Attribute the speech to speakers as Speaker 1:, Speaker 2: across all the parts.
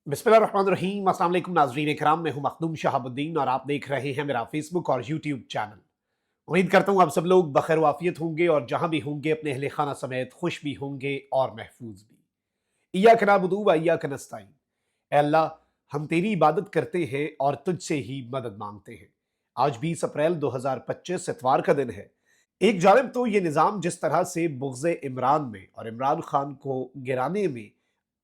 Speaker 1: बिस्मिल्लाहिर्रहमानिर्रहीम। अस्सलाम वालेकुम नाज़रीन इकराम, मैं हूं मखदूम शहाबुद्दीन और आप देख रहे हैं मेरा फेसबुक और यूट्यूब चैनल। उम्मीद करता हूं आप सब लोग बखैर वाफियत होंगे और जहां भी होंगे अपने अहले खाना समेत खुश भी होंगे और महफूज भी। इय्याक नअबुदु व इय्याक नस्तईन। ऐ अल्लाह, हम तेरी इबादत करते हैं और तुझसे ही मदद मांगते हैं। आज 20 अप्रैल 2025 इतवार का दिन है। एक जानिब तो ये निज़ाम जिस तरह से बुग़्ज़ इमरान में और इमरान खान को गिराने में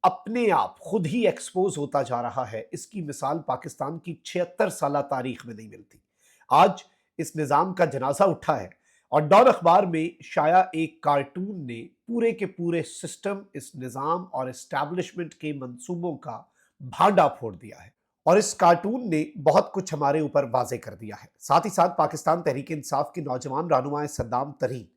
Speaker 1: अपने आप खुद ही एक्सपोज होता जा रहा है, इसकी मिसाल पाकिस्तान की 76 साला तारीख में नहीं मिलती। आज इस निज़ाम का जनाजा उठा है और डॉन अखबार में शाया एक कार्टून ने पूरे के पूरे सिस्टम, इस निज़ाम और एस्टैब्लिशमेंट के मंसूबों का भांडा फोड़ दिया है। और इस कार्टून ने बहुत कुछ हमारे ऊपर वाज़े कर दिया है। साथ ही साथ पाकिस्तान तहरीक इंसाफ के नौजवान रहनुमा सद्दाम तरीन,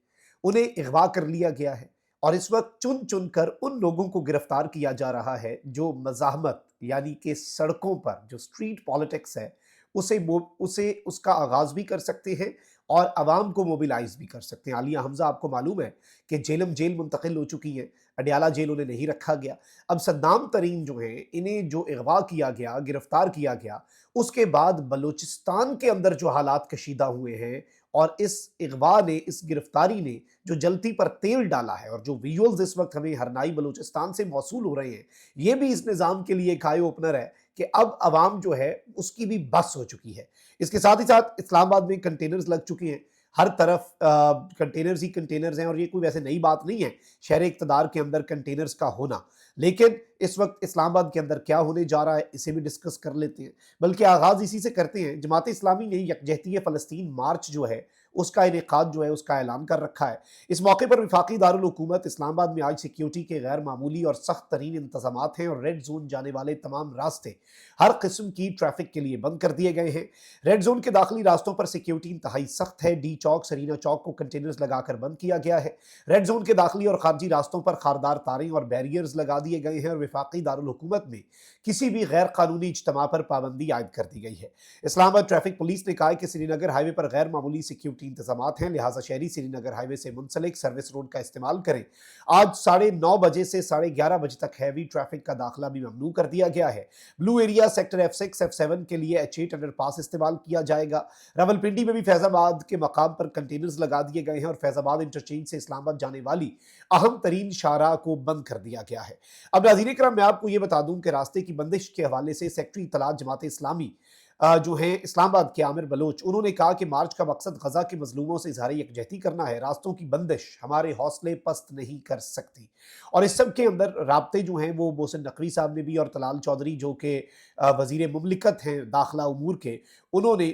Speaker 1: उन्हें अगवा कर लिया गया है और इस वक्त चुन चुन कर उन लोगों को गिरफ्तार किया जा रहा है जो मज़ाहमत यानी कि सड़कों पर जो स्ट्रीट पॉलिटिक्स है उसे उसका आगाज़ भी कर सकते हैं और आवाम को मोबिलाइज भी कर सकते हैं। आलिया हमजा आपको मालूम है कि जेलम जेल मुंतकिल हो चुकी हैं, अडियाला जेल उन्हें नहीं रखा गया। अब सद्दाम तरीन जो हैं, इन्हें जो अगवा किया गया, गिरफ्तार किया गया, उसके बाद बलूचिस्तान के अंदर जो हालात कशीदा हुए हैं और इस अगवा ने, इस गिरफ्तारी ने जो जलती पर तेल डाला है और जो विजुअल्स इस वक्त हमें हरनाई बलूचिस्तान से मौसूल हो रहे हैं, ये भी इस निज़ाम के लिए एक आई ओपनर है कि अब अवाम जो है उसकी भी बस हो चुकी है। इसके साथ ही साथ इस्लामाबाद में कंटेनर्स लग चुके हैं, हर तरफ कंटेनर्स ही कंटेनर्स हैं और ये कोई वैसे नई बात नहीं है शहर इक़्तिदार के अंदर कंटेनर्स का होना। लेकिन इस वक्त इस्लामाबाद के अंदर क्या होने जा रहा है, इसे भी डिस्कस कर लेते हैं। बल्कि आगाज़ इसी से करते हैं। जमात इस्लामी ने यकजहती फ़लस्तीन मार्च जो है उसका इनेकाद जो है उसका ऐलान कर रखा है। इस मौके पर वफाकी दारुल हुकूमत इस्लामाबाद में आज सिक्योरिटी के गैर मामूली और सख्त तरीन इंतजामात हैं और रेड जोन जाने वाले तमाम रास्ते हर किस्म की ट्रैफिक के लिए बंद कर दिए गए हैं। रेड जोन के दाखिली रास्तों पर सिक्योरिटी इंतहाई सख्त है। डी चौक, सरीना चौक को कंटेनर्स लगाकर बंद किया गया है। रेड जोन के दाखिली और खारजी रास्तों पर खारदार तारें और बैरियर्स लगा दिए गए हैं और वफाकी दारुल हुकूमत में किसी भी गैर कानूनी इज्तिमा पर पाबंदी आयद कर दी गई है। इस्लामाबाद ट्रैफिक पुलिस ने कहा है कि श्रीनगर हाईवे पर गैर मामूली सिक्योरिटी इंतजामात हैं, लिहाजा शहरी श्रीनगर हाईवे से मुंसलिक सर्विस रोड का इस्तेमाल करें। आज 9:30 बजे से 11:30 बजे तक हैवी ट्रैफिक का दाखिला भी ममनू कर दिया गया है। Blue area sector F6, F7 के लिए H8 अंडरपास इस्तेमाल किया जाएगा। रावलपिंडी में भी फैजाबाद के मकाम पर कंटेनर्स लगा दिए गए हैं और फैजाबाद इंटरचेंज से इस्लामाबाद जाने वाली अहम तरीन शाहराह को बंद कर दिया गया है। अब नाज़रीन इकराम, मैं आपको ये बता दूं कि रास्ते की बंदिश के हवाले से सेक्रेटरी इत्तलात जमात इस्लामी जो है इस्लामाबाद के आमिर बलोच, उन्होंने कहा कि मार्च का मकसद गजा के मजलूमों से इजहार यकजहती करना है। रास्तों की बंदिश हमारे हौसले पस्त नहीं कर सकती। और इस सब के अंदर राब्ते जो हैं वो मोहसिन नकवी साहब ने भी और तलाल चौधरी जो कि वजीर मुमलिकत हैं दाखिला उमूर के, उन्होंने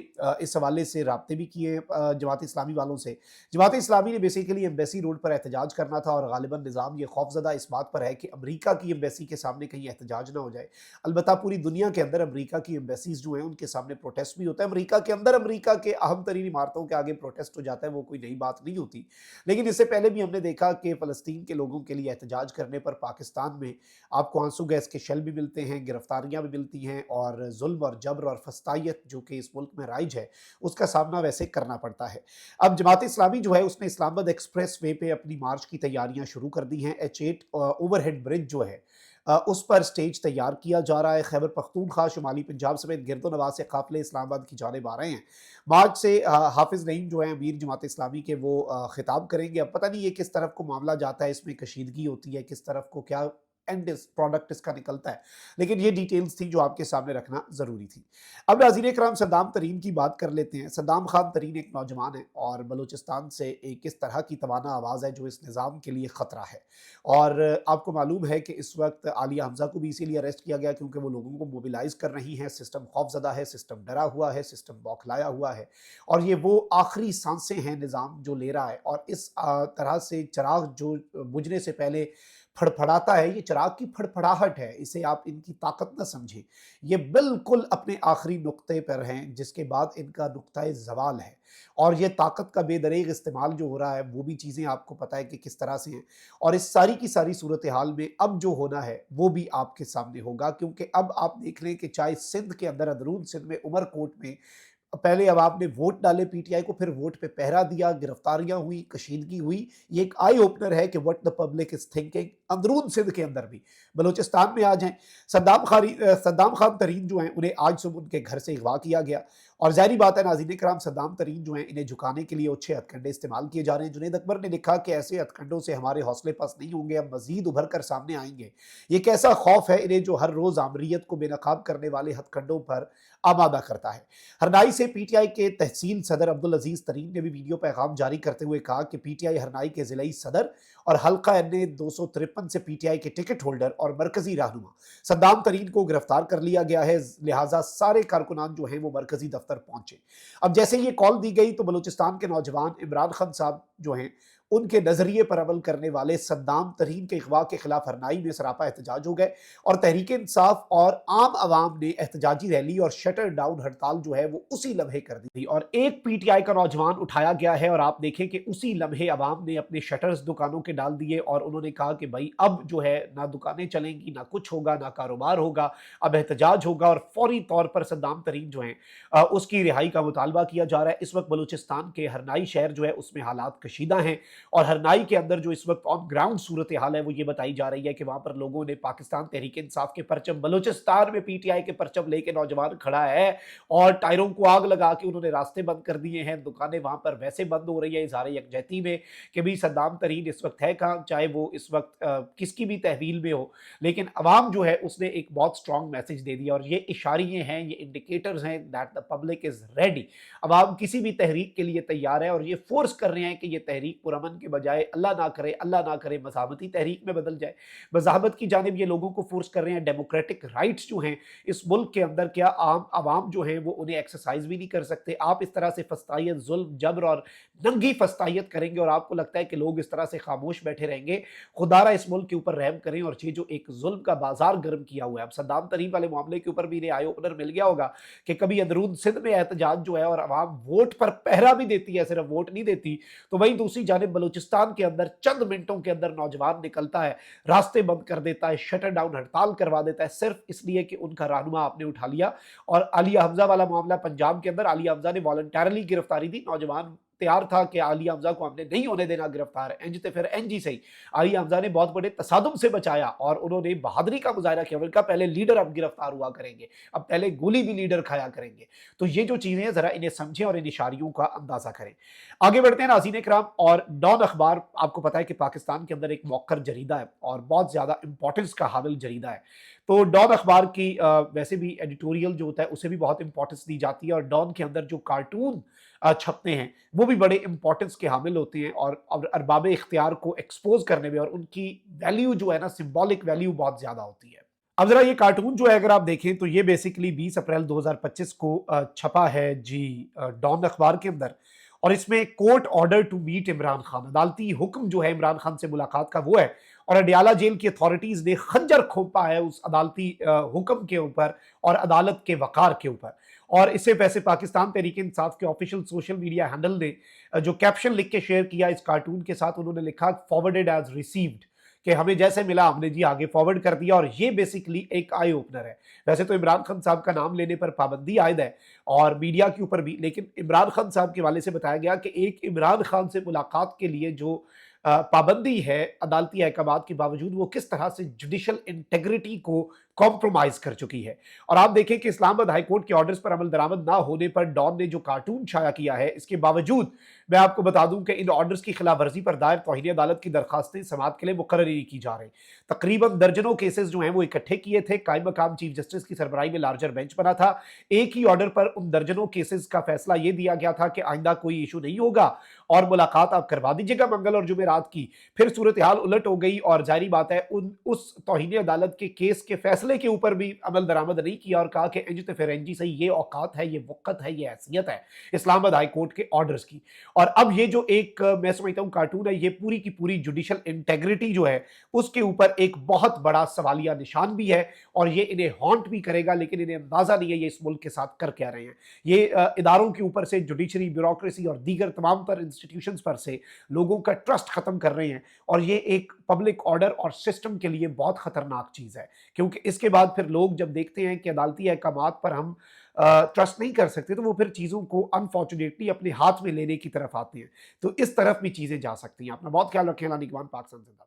Speaker 1: इस हवाले से राब्ते भी किए जमात इस्लामी वालों से। जमात इस्लामी ने बेसिकली एम्बेसी रोड पर एहतजाज करना था और गालिबन निज़ाम ये खौफजदा इस बात पर है कि अमरीका की एम्बेसी के सामने कहीं एहतजाज ना हो जाए। अलबत्ता पूरी दुनिया के अंदर अमरीका की एम्बेसीज जो हैं उनके सामने प्रोटेस्ट भी होता है। अमरीका के अंदर अमरीका के अहम तरीन इमारतों के आगे प्रोटेस्ट हो जाता है, वो कोई नई बात नहीं होती। लेकिन इससे पहले भी हमने देखा कि फ़लस्तीन के लोगों के लिए एहतजाज करने पर पाकिस्तान में आपको आंसू गैस के शेल भी मिलते हैं, गिरफ्तारियां भी मिलती हैं और जुल्म और जबर और फस्तायत जो कि इस मुल्क में राइज है उसका सामना वैसे करना पड़ता है। अब जमात इस्लामी जो है उसने इस्लामाबाद एक्सप्रेस वे पे अपनी मार्च की तैयारियां शुरू कर दी हैं। H8 ओवरहेड ब्रिज जो है उस पर स्टेज तैयार किया जा रहा है। खैबर पख्तूनख्वा, शुमाली पंजाब समेत गिरदो नवाज से काफिले इस्लामाबाद की जानिब आ रहे हैं। मार्च से हाफिज नईम जो है अमीर जमात इस्लामी के, वो खिताब करेंगे। अब पता नहीं ये किस तरफ को मामला जाता है, इसमें कशीदगी होती है, किस तरफ को क्या एंड प्रोडक्ट इसका निकलता है, लेकिन ये डिटेल्स थी जो आपके सामने रखना ज़रूरी थी। अब नाज़रीन इकराम, सद्दाम तरीन की बात कर लेते हैं। सद्दाम खान तरीन एक नौजवान है और बलूचिस्तान से एक इस तरह की तवाना आवाज़ है जो इस निज़ाम के लिए ख़तरा है। और आपको मालूम है कि इस वक्त आलिया हमजा को भी इसीलिए अरेस्ट किया गया क्योंकि वो लोगों को मोबिलाइज कर रही हैं। सिस्टम खौफजदा है, सिस्टम डरा हुआ है, सिस्टम बौखलाया हुआ है और ये वो आखिरी सांसें हैं निज़ाम जो ले रहा है। और इस तरह से चिराग जो बुझने से पहले फड़फड़ाता है, ये चिराग की फड़फड़ाहट है, इसे आप इनकी ताकत ना समझें। ये बिल्कुल अपने आखिरी नुक्ते पर हैं जिसके बाद इनका नुक्ता ज़वाल है। और ये ताकत का बेदरेग इस्तेमाल जो हो रहा है वो भी चीज़ें आपको पता है कि किस तरह से हैं। और इस सारी की सारी सूरत हाल में अब जो होना है वो भी आपके सामने होगा, क्योंकि अब आप देख रहे हैं कि चाहे सिंध के अंदर, अंदरून सिंध में, उमरकोट में पहले अवाम ने वोट डाले पीटीआई को, फिर वोट पे पहरा दिया, गिरफ्तारियां हुई, कशीदगी हुई। ये एक आई ओपनर है कि what the public is thinking अंदरून सिंध के अंदर भी। बलूचिस्तान में आ जाएं, सद्दाम खान तरीन जो हैं उन्हें आज सुबह उनके घर से अगवा किया गया, और जाहिर बात है नाज़रीन कराम, सद्दाम तरीन जो हैं इन्हें झुकाने के लिए अच्छे हथकंडे इस्तेमाल किए जा रहे हैं। जुनैद अकबर ने लिखा कि ऐसे हथकंडों से हमारे हौसले पस्त नहीं होंगे, अब मजीद उभर कर सामने आएंगे। ये कैसा खौफ है इन्हें जो हर रोज आमरीत को बेनकाब करने वाले हथकंडों पर आमादा करता है। हरनाई से पीटीआई के तहसील सदर अब्दुल अजीज तरीन ने भी वीडियो पैगाम जारी करते हुए कहा कि पीटीआई हरनाई के जिलाई सदर और हल्का एन 253 से पीटीआई के टिकट होल्डर और मरकजी रहनुमा सद्दाम तरीन को गिरफ्तार कर लिया गया है, लिहाजा सारे कारकुनान जो हैं वो मरकजी दफ्तर पहुंचे। अब जैसे ये कॉल दी गई तो बलूचिस्तान के नौजवान इमरान खान साहब जो हैं उनके नजरिए पर अमल करने वाले सद्दाम तरीन के अगवा के खिलाफ हरनाई में सरापा एहतजाज हो गए, और तहरीक इंसाफ और आम आवाम ने एहतजाजी रैली और शटर डाउन हड़ताल जो है वो उसी लम्हे कर दी थी, और एक पीटीआई का नौजवान उठाया गया है और आप देखें कि उसी लम्हे आवाम ने अपने शटर्स दुकानों के डाल दिए और उन्होंने कहा कि भाई अब जो है ना दुकानें चलेंगी, ना कुछ होगा, ना कारोबार होगा, अब एहतजाज होगा, और फौरी तौर पर सद्दाम तरीन जो है उसकी रिहाई का मुतालबा किया जा रहा है। इस वक्त बलूचिस्तान के हरनाई शहर जो है उसमें हालात कशीदा हैं, और हरनाई के अंदर जो इस वक्त ऑन ग्राउंड सूरत हाल है वो ये बताई जा रही है कि वहां पर लोगों ने पाकिस्तान तहरीक इंसाफ के परचम, बलूचिस्तान में पीटीआई के परचम लेके नौजवान खड़ा है और टायरों को आग लगा के उन्होंने रास्ते बंद कर दिए हैं, दुकानें वहां पर वैसे बंद हो रही है इज़हार यकजहती में कि भाई सद्दाम तरीन इस वक्त है कहाँ, चाहे वो इस वक्त किसकी भी तहवील में हो, लेकिन अवाम जो है उसने एक बहुत स्ट्रॉन्ग मैसेज दे दिया, और ये इशारिये हैं, ये इंडिकेटर्स हैं that the public is ready. अवाम किसी भी तहरीक के लिए तैयार है, और ये फोर्स कर रहे हैं कि ये तहरीक पुरअमन के बजाय अल्लाह ना करे मज़ाहमती तहरीक में बदल जाए। मज़ाहमत की जानिब ये लोगों को फोर्स कर रहे हैं। डेमोक्रेटिक राइट्स जो हैं इस मुल्क के अंदर, क्या आम आवाम जो है वो उन्हें एक्सरसाइज भी नहीं कर सकते। आप इस तरह से फस्तायत, जुल्म, जबर और नंगी फस्तायत करेंगे और आपको लगता है कि लोग इस तरह से खामोश बैठे रहेंगे। खुदारा इस मुल्क के ऊपर रहम करें, और ये जो एक जुल्म का बाजार गर्म किया हुआ है, अब सद्दाम तरीन वाले मामले के ऊपर भी इन्हें आई ओपनर मिल गया होगा कि कभी अंदरून सिंध में एहतजाज जो है और अवाम वोट पर पहरा भी देती है, सिर्फ वोट नहीं देती, तो वहीं दूसरी जानिब बलूचिस्तान के अंदर चंद मिनटों के अंदर नौजवान निकलता है, रास्ते बंद कर देता है, शटर डाउन हड़ताल करवा देता है, सिर्फ इसलिए कि उनका रहनुमा आपने उठा लिया। और आलिया हमजा वाला मामला पंजाब के अंदर, आलिया हमजा ने वॉलंटरली गिरफ्तारी दी, नौजवान तैयार था कि आलिया हमजा को हमने नहीं होने देना गिरफ्तार, इंज ते फिर इंज ही सही आलिया हमजा ने बहुत बड़े तसादुम से बचाया और उन्होंने बहादुरी का मुजाहरा किया। उनका पहले लीडर अब गिरफ्तार हुआ करेंगे, अब पहले गोली भी लीडर खाया करेंगे। तो ये जो चीजें हैं जरा इन्हें समझें और इन इशारियों का अंदाजा करें। आगे बढ़ते हैं नाज़रीन इकराम, और डॉन अखबार आपको पता है कि पाकिस्तान के अंदर एक मौकर जरीदा है और बहुत ज्यादा इंपॉर्टेंस का हामिल जरीदा है। तो डॉन अखबार की वैसे भी एडिटोरियल जो होता है उसे भी बहुत इंपॉर्टेंस दी जाती है, और डॉन के अंदर जो कार्टून छपते हैं वो भी बड़े इंपॉर्टेंस के हामिल होते हैं, और अरबाब इख्तियार को एक्सपोज करने में और उनकी वैल्यू जो है ना, सिंबॉलिक वैल्यू बहुत ज्यादा होती है। अब जरा ये कार्टून जो है अगर आप देखें तो ये बेसिकली 20 अप्रैल 2025 को छपा है जी डॉन अखबार के अंदर, और इसमें court order to meet Imran Khan, अदालती हुक्म जो है इमरान खान से मुलाकात का वो है, और अडियाला जेल की अथॉरिटीज ने खंजर खोपा है उस अदालती हुक्म के ऊपर और अदालत के वकार के ऊपर। और इससे वैसे पाकिस्तान तहरीक इंसाफ के ऑफिशियल सोशल मीडिया हैंडल ने जो कैप्शन लिख के शेयर किया इस कार्टून के साथ, उन्होंने लिखा फॉरवर्डेड एज रिसीव्ड, कि हमें जैसे मिला हमने जी आगे फॉरवर्ड कर दिया, और ये बेसिकली एक आई ओपनर है। वैसे तो इमरान खान साहब का नाम लेने पर पाबंदी आयद है और मीडिया के ऊपर भी, लेकिन इमरान खान साहब के हवाले से बताया गया कि एक इमरान खान से मुलाकात के लिए जो पाबंदी है अदालती अहकामात के बावजूद, वो किस तरह से जुडिशल इंटेग्रिटी को कॉम्प्रोमाइज कर चुकी है। और आप देखें कि इस्लामाबाद हाईकोर्ट के ऑर्डर्स पर अमल दरामद ना होने पर डॉन ने जो कार्टून छाया किया है, इसके बावजूद मैं आपको बता दूं कि इन ऑर्डर्स की खिलाफ वर्जी पर दायर तौहीन अदालत की दरखास्तें समाअत के लिए मुकर्ररी की जा रही। तकरीबन दर्जनों केसेस जो हैं वो इकट्ठे किए थे, कायम मकाम चीफ जस्टिस की सरबराही में लार्जर बेंच बना था। एक ही ऑर्डर पर उन दर्जनों केसेस का फैसला ये दिया गया था कि आइंदा कोई इशू नहीं होगा और मुलाकात आप करवा दीजिएगा मंगल और जुमेरात की। फिर सूरत हाल उलट हो गई और जाहिर बात है उस तौहीन अदालत के केस के फैसले के ऊपर भी अमल दरामद नहीं किया और कहा कि इंज ते फिर इंज ही सही, ये औकात है, ये वक़्त है, ये हैसियत है इस्लामाबाद हाई कोर्ट के ऑर्डर्स की। और अब ये जो एक मैं समझता हूं कार्टून है, ये पूरी की पूरी जुडिशल इंटेग्रिटी जो है उसके ऊपर एक बहुत बड़ा सवालिया निशान भी है, और ये इन्हें हॉन्ट भी करेगा, लेकिन इन्हें अंदाजा नहीं है ये इस मुल्क के साथ कर क्या रहे हैं। ये इदारों के ऊपर से जुडिशरी, ब्यूरोक्रेसी और दीगर तमाम तर इंस्टीट्यूशंस पर से लोगों का ट्रस्ट खत्म कर रहे हैं, और ये एक पब्लिक ऑर्डर और सिस्टम के लिए बहुत खतरनाक चीज है, क्योंकि اس کے بعد پھر لوگ جب دیکھتے ہیں کہ عدالتی احکامات پر ہم ٹرسٹ نہیں کر سکتے تو وہ پھر چیزوں کو انفارچونیٹلی اپنے ہاتھ میں لینے کی طرف آتے ہیں. تو اس طرف بھی چیزیں جا سکتی ہیں. اپنا بہت خیال رکھیں. اللہ نگہبان. پاکستان زندہ باد.